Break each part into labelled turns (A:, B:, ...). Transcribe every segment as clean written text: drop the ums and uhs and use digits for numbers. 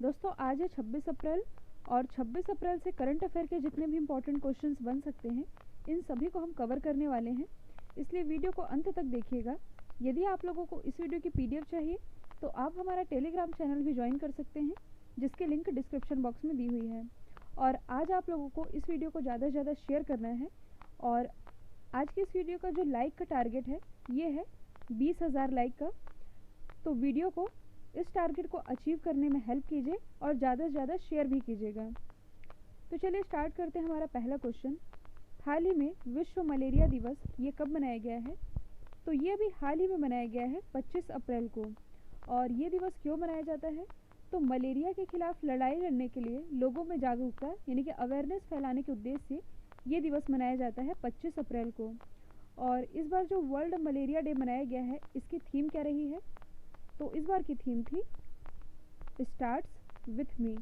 A: दोस्तों आज है 26 अप्रैल और 26 अप्रैल से करंट अफेयर के जितने भी इम्पोर्टेंट क्वेश्चंस बन सकते हैं इन सभी को हम कवर करने वाले हैं, इसलिए वीडियो को अंत तक देखिएगा। यदि आप लोगों को इस वीडियो की पीडीएफ चाहिए तो आप हमारा टेलीग्राम चैनल भी ज्वाइन कर सकते हैं, जिसकी लिंक डिस्क्रिप्शन बॉक्स में दी हुई है। और आज आप लोगों को इस वीडियो को ज़्यादा से ज़्यादा शेयर करना है और आज की इस वीडियो का जो लाइक का टारगेट है ये है 20,000 लाइक का। तो वीडियो को इस टारगेट को अचीव करने में हेल्प कीजिए और ज़्यादा से ज़्यादा शेयर भी कीजिएगा। तो चलिए स्टार्ट करते हैं हमारा पहला क्वेश्चन। हाल ही में विश्व मलेरिया दिवस ये कब मनाया गया है? तो ये भी हाल ही में मनाया गया है 25 अप्रैल को। और ये दिवस क्यों मनाया जाता है? तो मलेरिया के खिलाफ लड़ाई लड़ने के लिए लोगों में जागरूकता यानी कि अवेयरनेस फैलाने के उद्देश्य से ये दिवस मनाया जाता है 25 अप्रैल को। और इस बार जो वर्ल्ड मलेरिया डे मनाया गया है इसकी थीम क्या रही है? तो इस बार की थीम थी स्टार्ट्स विथ मी।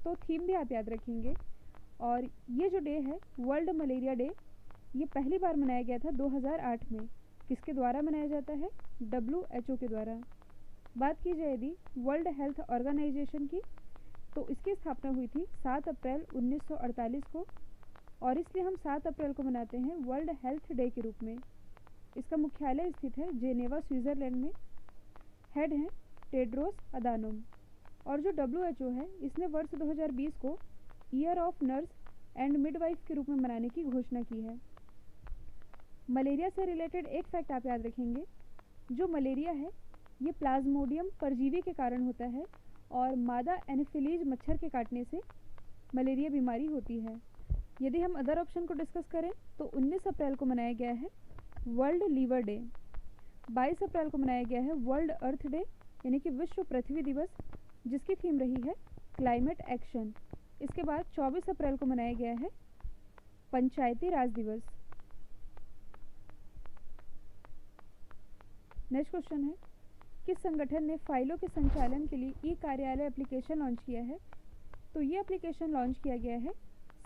A: तो थीम भी आप याद रखेंगे। और ये जो डे है वर्ल्ड मलेरिया डे ये पहली बार मनाया गया था 2008 में। किसके द्वारा मनाया जाता है? WHO के द्वारा। बात की जाए यदि वर्ल्ड हेल्थ ऑर्गेनाइजेशन की तो इसकी स्थापना हुई थी 7 अप्रैल 1948 को और इसलिए हम 7 अप्रैल को मनाते हैं वर्ल्ड हेल्थ डे के रूप में। इसका मुख्यालय स्थित है जेनेवा स्विट्जरलैंड में। हेड हैं टेड्रोस अदानोम। और जो WHO है इसने वर्ष 2020 को year of nurse and midwife के रूप में मनाने की घोषणा की है। मलेरिया से रिलेटेड एक फैक्ट आप याद रखेंगे। जो मलेरिया है ये प्लाज्मोडियम परजीवी के कारण होता है और मादा एनोफिलीज मच्छर के काटने से मलेरिया बीमारी होती है। यदि हम अदर ऑप्शन को डिस्कस करें तो 19 अप्रैल को मनाया गया है वर्ल्ड लीवर डे। 22 अप्रैल को मनाया गया है वर्ल्ड अर्थ डे यानी कि विश्व पृथ्वी दिवस, जिसकी थीम रही है क्लाइमेट एक्शन। इसके बाद 24 अप्रैल को मनाया गया है पंचायती राज दिवस। नेक्स्ट क्वेश्चन है किस संगठन ने फाइलों के संचालन के लिए ई कार्यालय एप्लीकेशन लॉन्च किया है? तो ये एप्लीकेशन लॉन्च किया गया है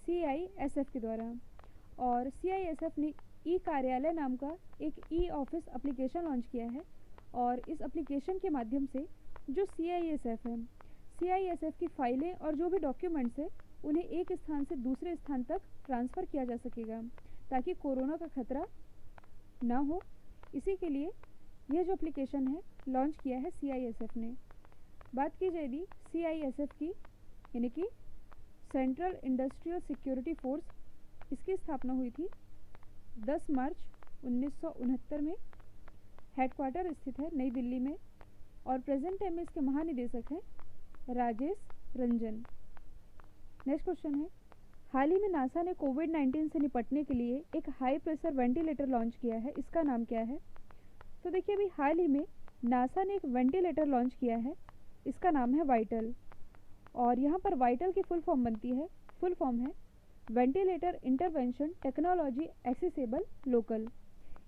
A: CISF के द्वारा। और CISF ने ई कार्यालय नाम का एक ई ऑफिस एप्लीकेशन लॉन्च किया है और इस एप्लीकेशन के माध्यम से जो CISF है CISF की फाइलें और जो भी डॉक्यूमेंट्स है उन्हें एक स्थान से दूसरे स्थान तक ट्रांसफ़र किया जा सकेगा ताकि कोरोना का खतरा ना हो। इसी के लिए यह जो एप्लीकेशन है लॉन्च किया है CISF ने। बात की जाए यदि CISF की यानी कि सेंट्रल इंडस्ट्रियल सिक्योरिटी फोर्स, इसकी स्थापना हुई थी 10 मार्च 1969 में। हेडक्वार्टर स्थित है नई दिल्ली में और प्रेजेंट टाइम में इसके महानिदेशक हैं राजेश रंजन। नेक्स्ट क्वेश्चन है हाल ही में नासा ने कोविड-19 से निपटने के लिए एक हाई प्रेशर वेंटिलेटर लॉन्च किया है, इसका नाम क्या है? तो देखिए अभी हाल ही में नासा ने एक वेंटिलेटर लॉन्च किया है, इसका नाम है वाइटल। और यहाँ पर वाइटल की फुल फॉर्म है ventilator intervention technology accessible local.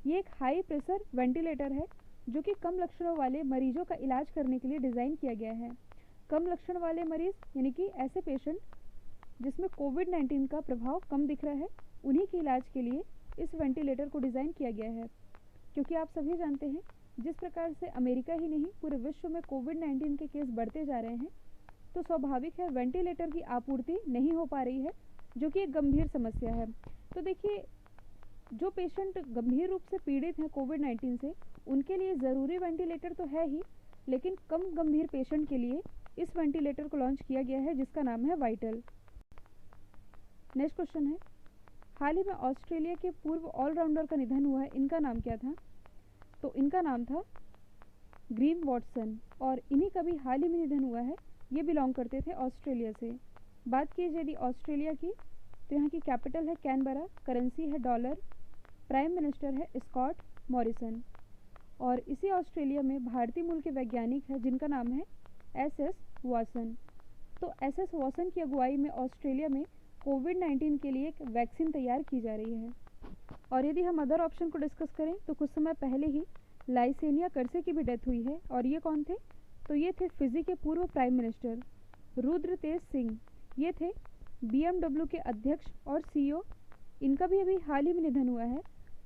A: ये एक हाई प्रेशर वेंटिलेटर है जो कि कम लक्षणों वाले मरीजों का इलाज करने के लिए डिज़ाइन किया गया है। कम लक्षण वाले मरीज यानी कि ऐसे पेशेंट जिसमें कोविड-19 का प्रभाव कम दिख रहा है उन्हीं के इलाज के लिए इस वेंटिलेटर को डिज़ाइन किया गया है। क्योंकि आप सभी जानते हैं जिस प्रकार से अमेरिका ही नहीं पूरे विश्व में कोविड-19 के केस बढ़ते जा रहे हैं तो स्वाभाविक है वेंटिलेटर की आपूर्ति नहीं हो पा रही है, जो कि एक गंभीर समस्या है। तो देखिए जो पेशेंट गंभीर रूप से पीड़ित हैं कोविड-19 से उनके लिए ज़रूरी वेंटिलेटर तो है ही, लेकिन कम गंभीर पेशेंट के लिए इस वेंटिलेटर को लॉन्च किया गया है जिसका नाम है वाइटल। नेक्स्ट क्वेश्चन है हाल ही में ऑस्ट्रेलिया के पूर्व ऑलराउंडर का निधन हुआ है, इनका नाम क्या था? तो इनका नाम था ग्रीम वॉटसन और इन्हीं का भी हाल ही में निधन हुआ है। ये बिलोंग करते थे ऑस्ट्रेलिया से। बात की जाए यदि ऑस्ट्रेलिया की तो यहाँ की कैपिटल है कैनबरा, करेंसी है डॉलर, प्राइम मिनिस्टर है स्कॉट मॉरिसन। और इसी ऑस्ट्रेलिया में भारतीय मूल के वैज्ञानिक है जिनका नाम है SS वाटसन। तो SS वाटसन की अगुवाई में ऑस्ट्रेलिया में कोविड-19 के लिए एक वैक्सीन तैयार की जा रही है। और यदि हम अदर ऑप्शन को डिस्कस करें तो कुछ समय पहले ही लाइसेनिया करसे की भी डेथ हुई है। और ये कौन थे? तो ये थे फिजी के पूर्व प्राइम मिनिस्टर रुद्र तेज सिंह। ये थे BMW के अध्यक्ष और CEO। इनका भी अभी हाल ही में निधन हुआ है।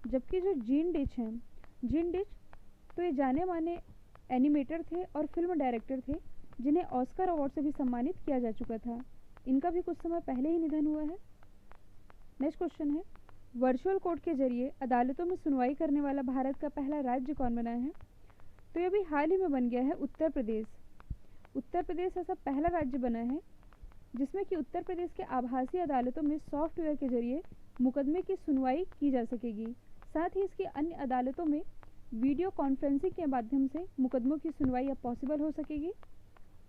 A: जबकि जो जीन डिच तो ये जाने माने एनिमेटर थे और फिल्म डायरेक्टर थे जिन्हें ऑस्कर अवार्ड से भी सम्मानित किया जा चुका था। इनका भी कुछ समय पहले ही निधन हुआ है। नेक्स्ट क्वेश्चन है, वर्चुअल कोर्ट के जरिए अदालतों में सुनवाई करने वाला भारत का पहला राज्य कौन बना है? तो ये भी हाल ही में बन गया है उत्तर प्रदेश। उत्तर प्रदेश ऐसा पहला राज्य बना है जिसमें कि उत्तर प्रदेश के आभासी अदालतों में सॉफ्टवेयर के जरिए मुकदमे की सुनवाई की जा सकेगी। साथ ही इसकी अन्य अदालतों में वीडियो कॉन्फ्रेंसिंग के माध्यम से मुकदमों की सुनवाई अब पॉसिबल हो सकेगी।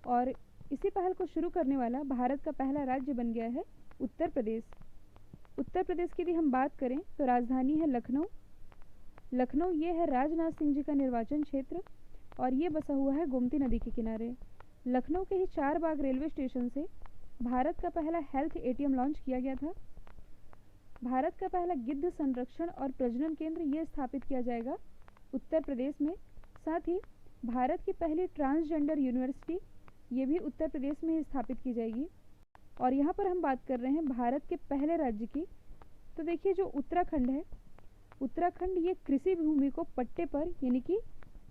A: और इसी पहल को शुरू करने वाला भारत का पहला राज्य बन गया है उत्तर प्रदेश। उत्तर प्रदेश की यदि हम बात करें तो राजधानी है लखनऊ। लखनऊ ये है राजनाथ सिंह जी का निर्वाचन क्षेत्र और ये बसा हुआ है गोमती नदी के किनारे। लखनऊ के ही चारबाग रेलवे स्टेशन से भारत का पहला हेल्थ एटीएम लॉन्च किया गया था। भारत का पहला गिद्ध संरक्षण और प्रजनन केंद्र ये स्थापित किया जाएगा उत्तर प्रदेश में। साथ ही भारत की पहली ट्रांसजेंडर यूनिवर्सिटी ये भी उत्तर प्रदेश में ही स्थापित की जाएगी। और यहाँ पर हम बात कर रहे हैं भारत के पहले राज्य की। तो देखिए जो उत्तराखंड है, उत्तराखंड ये कृषि भूमि को पट्टे पर यानी कि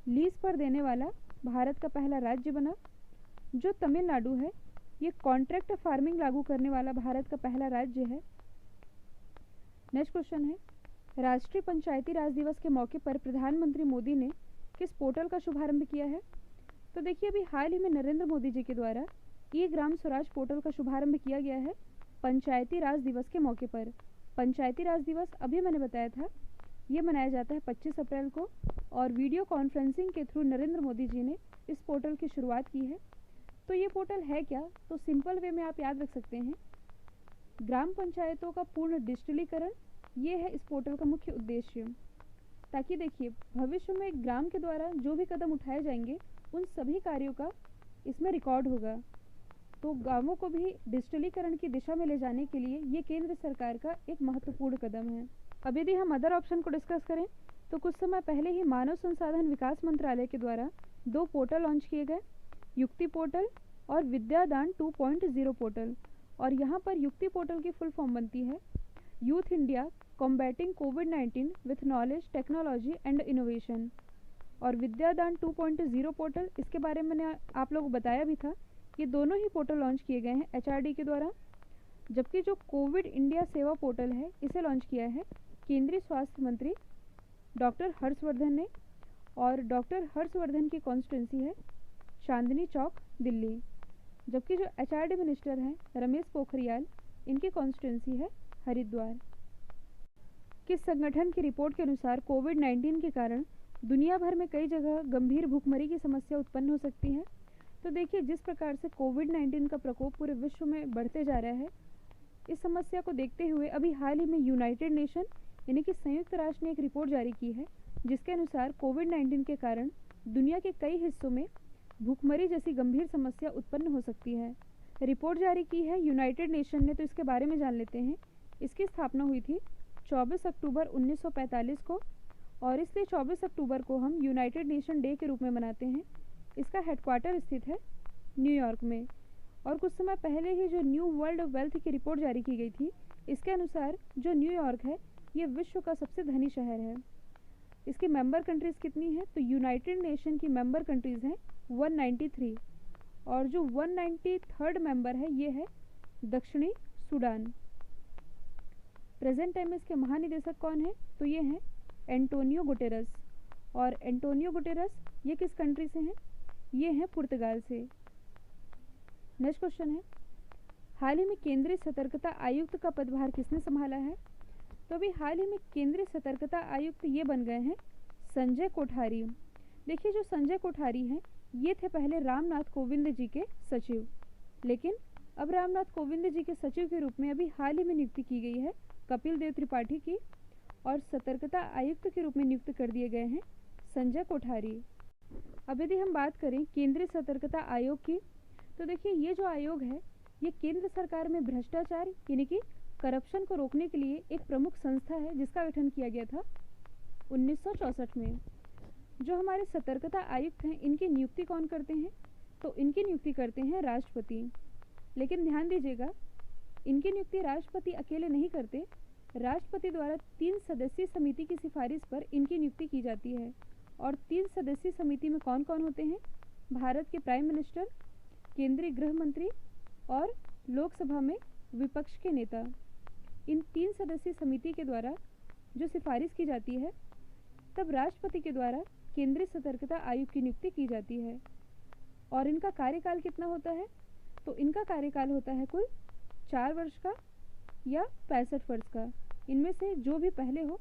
A: लीज पर देने वाला भारत का पहला राज्य बना। जो तमिलनाडु है ये कॉन्ट्रैक्ट फार्मिंग लागू करने वाला भारत का पहला राज्य है। नेक्स्ट क्वेश्चन है, राष्ट्रीय पंचायती राज दिवस के मौके पर प्रधानमंत्री मोदी ने किस पोर्टल का शुभारंभ किया है? तो देखिए अभी हाल ही में नरेंद्र मोदी जी के द्वारा ई ग्राम स्वराज पोर्टल का शुभारंभ किया गया है पंचायती राज दिवस के मौके पर। पंचायती राज दिवस अभी मैंने बताया था ये मनाया जाता है 25 अप्रैल को और वीडियो कॉन्फ्रेंसिंग के थ्रू नरेंद्र मोदी जी ने इस पोर्टल की शुरुआत की है। तो ये पोर्टल है क्या? तो सिंपल वे में आप याद रख सकते हैं, ग्राम पंचायतों का पूर्ण डिजिटलीकरण ये है इस पोर्टल का मुख्य उद्देश्य। ताकि देखिए भविष्य में ग्राम के द्वारा जो भी कदम उठाए जाएंगे उन सभी कार्यों का इसमें रिकॉर्ड होगा। तो गांवों को भी डिजिटलीकरण की दिशा में ले जाने के लिए ये केंद्र सरकार का एक महत्वपूर्ण कदम है। अब यदि हम अदर ऑप्शन को डिस्कस करें तो कुछ समय पहले ही मानव संसाधन विकास मंत्रालय के द्वारा 2 पोर्टल लॉन्च किए गए, युक्ति पोर्टल और विद्यादान 2.0 पोर्टल। और यहाँ पर युक्ति पोर्टल की फुल फॉर्म बनती है youth India combating covid with knowledge technology and innovation. और विद्यादान 2.0 पोर्टल इसके बारे में मैंने आप लोगों को बताया भी था। ये दोनों ही पोर्टल लॉन्च किए गए हैं HRD के द्वारा। जबकि जो कोविड इंडिया सेवा पोर्टल है इसे लॉन्च किया है केंद्रीय स्वास्थ्य मंत्री डॉक्टर हर्षवर्धन ने। और डॉक्टर हर्षवर्धन की कॉन्स्टिट्यूंसी है चांदनी चौक दिल्ली। जबकि जो HRD मिनिस्टर हैं रमेश पोखरियाल इनकी कॉन्स्टिट्यूंसी है हरिद्वार। किस संगठन की रिपोर्ट के अनुसार कोविड-19 के कारण दुनिया भर में कई जगह गंभीर भूखमरी की समस्या उत्पन्न हो सकती है? तो देखिए जिस प्रकार से कोविड-19 का प्रकोप पूरे विश्व में बढ़ते जा रहा है, इस समस्या को देखते हुए अभी हाल ही में यूनाइटेड नेशन यानी कि संयुक्त राष्ट्र ने एक रिपोर्ट जारी की है जिसके अनुसार कोविड-19 के कारण दुनिया के कई हिस्सों में भूखमरी जैसी गंभीर समस्या उत्पन्न हो सकती है। रिपोर्ट जारी की है यूनाइटेड नेशन ने, तो इसके बारे में जान लेते हैं। इसकी स्थापना हुई थी 24 अक्टूबर 1945 को और इसलिए 24 अक्टूबर को हम यूनाइटेड नेशन डे के रूप में मनाते हैं। इसका हेडक्वार्टर स्थित है न्यूयॉर्क में। और कुछ समय पहले ही जो न्यू वर्ल्ड वेल्थ की रिपोर्ट जारी की गई थी, इसके अनुसार जो न्यूयॉर्क है ये विश्व का सबसे धनी शहर है। इसकी मेंबर कंट्रीज़ कितनी हैं? तो यूनाइटेड नेशन की मेंबर कंट्रीज़ हैं 193 और जो 193rd मेंबर है ये है दक्षिणी सूडान। प्रेजेंट टाइम में इसके महानिदेशक कौन है? तो ये हैं एंटोनियो गुटेरस। और एंटोनियो गुटेरस ये किस कंट्री से हैं? ये हैं पुर्तगाल से। नेक्स्ट क्वेश्चन है, हाल ही में केंद्रीय सतर्कता आयुक्त का पदभार किसने संभाला है? तो अभी हाल ही में केंद्रीय सतर्कता आयुक्त ये बन गए हैं संजय कोठारी। देखिए जो संजय कोठारी हैं ये थे पहले रामनाथ कोविंद जी के सचिव, लेकिन अब रामनाथ कोविंद जी के सचिव के रूप में अभी हाल ही में नियुक्ति की गई है कपिल देव त्रिपाठी की और सतर्कता आयुक्त के रूप में नियुक्त कर दिए गए हैं संजय कोठारी। अब यदि हम बात करें केंद्रीय सतर्कता आयोग की, तो देखिए ये जो आयोग है ये केंद्र सरकार में भ्रष्टाचार यानी कि करप्शन को रोकने के लिए एक प्रमुख संस्था है जिसका गठन किया गया था 1964 में। जो हमारे सतर्कता आयुक्त हैं इनकी नियुक्ति कौन करते हैं? तो इनकी नियुक्ति करते हैं राष्ट्रपति। लेकिन ध्यान दीजिएगा इनकी नियुक्ति राष्ट्रपति अकेले नहीं करते, राष्ट्रपति द्वारा 3 सदस्यीय समिति की सिफारिश पर इनकी नियुक्ति की जाती है। और 3 सदस्यीय समिति में कौन कौन होते हैं? भारत के प्राइम मिनिस्टर, केंद्रीय गृह मंत्री और लोकसभा में विपक्ष के नेता। इन 3 सदस्यीय समिति के द्वारा जो सिफारिश की जाती है, तब राष्ट्रपति के द्वारा केंद्रीय सतर्कता आयोग की नियुक्ति की जाती है। और इनका कार्यकाल कितना होता है? तो इनका कार्यकाल होता है कुल 4 वर्ष का या 65 वर्ष का। इनमें से जो भी पहले हो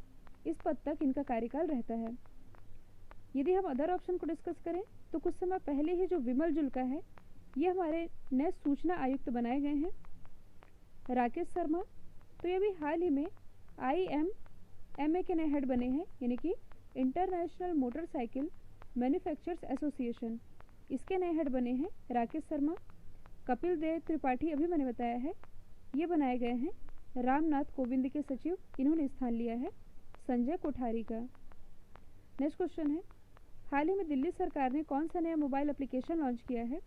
A: इस पद तक इनका कार्यकाल रहता है। यदि हम अदर ऑप्शन को डिस्कस करें तो कुछ समय पहले ही जो विमल जुल्का है, ये हमारे नए सूचना आयुक्त बनाए गए हैं। राकेश शर्मा, तो ये भी हाल ही में IMMA के नए हेड बने हैं, यानी कि इंटरनेशनल मोटरसाइकिल मैन्युफैक्चरर्स एसोसिएशन, इसके नए हेड बने हैं राकेश शर्मा। कपिल देव त्रिपाठी, अभी मैंने बताया है, ये बनाए गए हैं रामनाथ कोविंद के सचिव, इन्होंने स्थान लिया है संजय कोठारी का। नेक्स्ट क्वेश्चन है, हाल ही में दिल्ली सरकार ने कौन सा नया मोबाइल एप्लीकेशन लॉन्च किया है?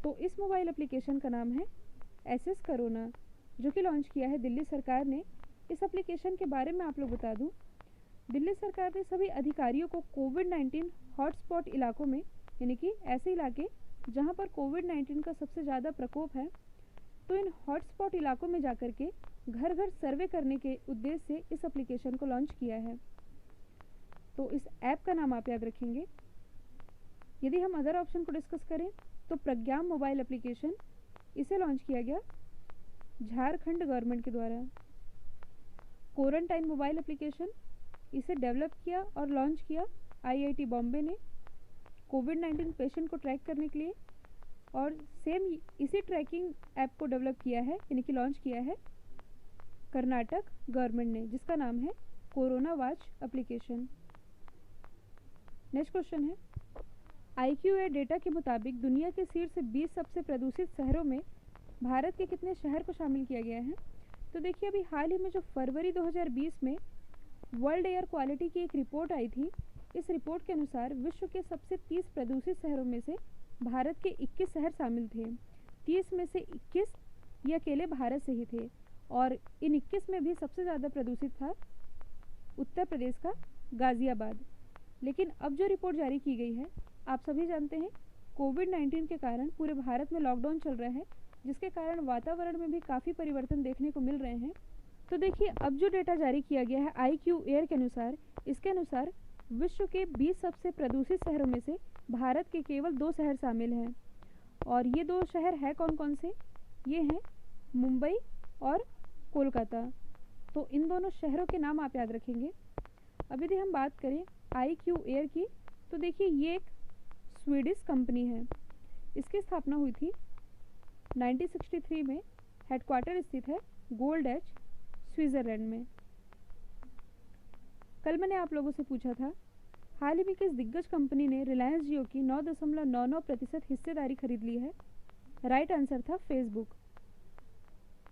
A: तो इस मोबाइल एप्लीकेशन का नाम है SS कोरोना, जो कि लॉन्च किया है दिल्ली सरकार ने। इस एप्लीकेशन के बारे में आप लोग बता दूं, दिल्ली सरकार ने सभी अधिकारियों को कोविड-19 हॉटस्पॉट इलाकों में, यानी कि ऐसे इलाके जहां पर कोविड-19 का सबसे ज़्यादा प्रकोप है, तो इन हॉटस्पॉट इलाकों में जाकर के घर घर सर्वे करने के उद्देश्य से इस एप्लीकेशन को लॉन्च किया है। तो इस ऐप का नाम आप याद रखेंगे। यदि हम अदर ऑप्शन को डिस्कस करें तो प्रज्ञाम मोबाइल एप्लीकेशन, इसे लॉन्च किया गया झारखंड गवर्नमेंट के द्वारा। क्वारंटाइन मोबाइल एप्लीकेशन, इसे डेवलप किया और लॉन्च किया IIT बॉम्बे ने कोविड-19 पेशेंट को ट्रैक करने के लिए। और सेम इसी ट्रैकिंग ऐप को डेवलप किया है, यानी कि लॉन्च किया है कर्नाटक गवर्नमेंट ने, जिसका नाम है corona watch application. Next question है, IQA डेटा के मुताबिक दुनिया के शीर्ष 20 सबसे प्रदूषित शहरों में भारत के कितने शहर को शामिल किया गया है? तो देखिए, अभी हाल ही में जो फरवरी 2020 में वर्ल्ड एयर क्वालिटी की एक रिपोर्ट आई थी, इस रिपोर्ट के अनुसार विश्व के सबसे 30 प्रदूषित शहरों में से भारत के 21 शहर शामिल थे। 30 में से 21 ये अकेले भारत से ही थे, और इन 21 में भी सबसे ज़्यादा प्रदूषित था उत्तर प्रदेश का गाज़ियाबाद। लेकिन अब जो रिपोर्ट जारी की गई है, आप सभी जानते हैं कोविड-19 के कारण पूरे भारत में लॉकडाउन चल रहा है, जिसके कारण वातावरण में भी काफ़ी परिवर्तन देखने को मिल रहे हैं। तो देखिए, अब जो डेटा जारी किया गया है IQAir के अनुसार, इसके अनुसार विश्व के 20 सबसे प्रदूषित शहरों में से भारत के केवल 2 शहर शामिल हैं। और ये 2 शहर हैं कौन कौन से? ये हैं मुंबई और कोलकाता। तो इन दोनों शहरों के नाम आप याद रखेंगे। अब यदि हम बात करें IQAir की, तो देखिए ये एक स्वीडिश कंपनी है। इसकी स्थापना हुई थी 1963 में, हेडक्वार्टर स्थित है गोल्डेच, स्विट्ज़रलैंड में। कल मैंने आप लोगों से पूछा था, हाल ही में किस दिग्गज कंपनी ने रिलायंस जियो की 9.99% हिस्सेदारी खरीद ली है? राइट आंसर था फेसबुक।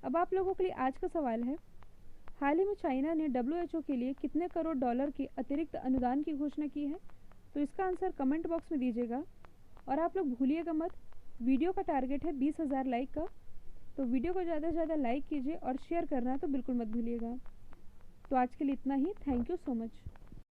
A: अब आप लोगों के लिए आज का सवाल है, हाल ही में चाइना ने WHO के लिए कितने करोड़ डॉलर के अतिरिक्त अनुदान की घोषणा की है? तो इसका आंसर कमेंट बॉक्स में दीजिएगा। और आप लोग भूलिएगा मत, वीडियो का टारगेट है 20,000 लाइक का, तो वीडियो को ज़्यादा से ज़्यादा लाइक कीजिए और शेयर करना तो बिल्कुल मत भूलिएगा। तो आज के लिए इतना ही। Thank you so much.